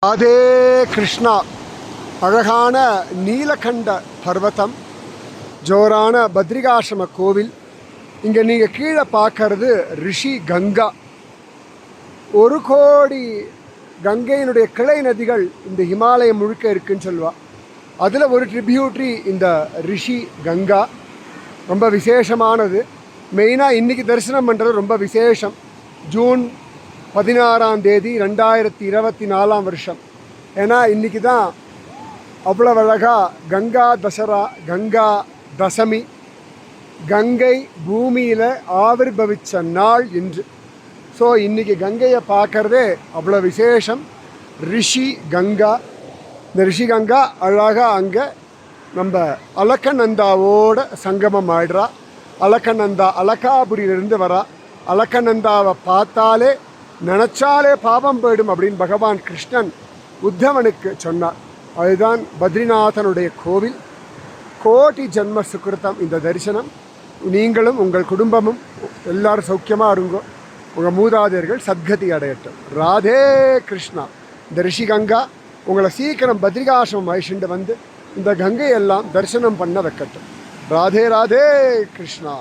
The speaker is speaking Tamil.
ராதே கிருஷ்ணா. அழகான நீலகண்ட பர்வதம், ஜோரான பத்ரிகாசிரம கோவில். இங்கே நீங்கள் கீழே பார்க்கறது ரிஷி கங்கா. 1 கோடி கங்கையினுடைய கிளை நதிகள் இந்த ஹிமாலயம் முழுக்க இருக்குன்னு சொல்லுவாள். அதில் ஒரு ட்ரிபியூட்ரி இந்த ரிஷி கங்கா. ரொம்ப விசேஷமானது. மெயினாக இன்றைக்கி தரிசனம் பண்ணுறது ரொம்ப விசேஷம். ஜூன் 16ஆம் தேதி 2024 வருஷம். ஏன்னா இன்றைக்கி தான் அவ்வளோ அழகாக கங்கா தசரா, கங்கா தசமி, கங்கை பூமியில் ஆவிர்பவித்த நாள் இன்று. ஸோ இன்றைக்கி கங்கையை பார்க்குறதே அவ்வளோ விசேஷம். ரிஷி கங்கா. இந்த ரிஷி கங்கா அழகாக அங்கே நம்ம அலக்கநந்தாவோட சங்கமம் ஆயிடுறா. அலக்கநந்தா அலக்காபுரியிலிருந்து வரா. அலக்கநந்தாவை பார்த்தாலே நினச்சாலே பாவம் போயிடும் அப்படின்னு பகவான் கிருஷ்ணன் உத்தவனுக்கு சொன்னார். அதுதான் பத்ரிநாதனுடைய கோவில். கோடி ஜென்ம சுக்கிருத்தம் இந்த தரிசனம். நீங்களும் உங்கள் குடும்பமும் எல்லாரும் சௌக்கியமாக இருங்கோ. உங்கள் மூதாதையர்கள் சத்கதி அடையட்டும். ராதே கிருஷ்ணா. இந்த ரிஷி கங்கா உங்களை சீக்கிரம் பத்ரிகாசிரமம் அழிச்சுட்டு வந்து இந்த கங்கையெல்லாம் தரிசனம் பண்ண வைக்கட்டும். ராதே ராதே கிருஷ்ணா.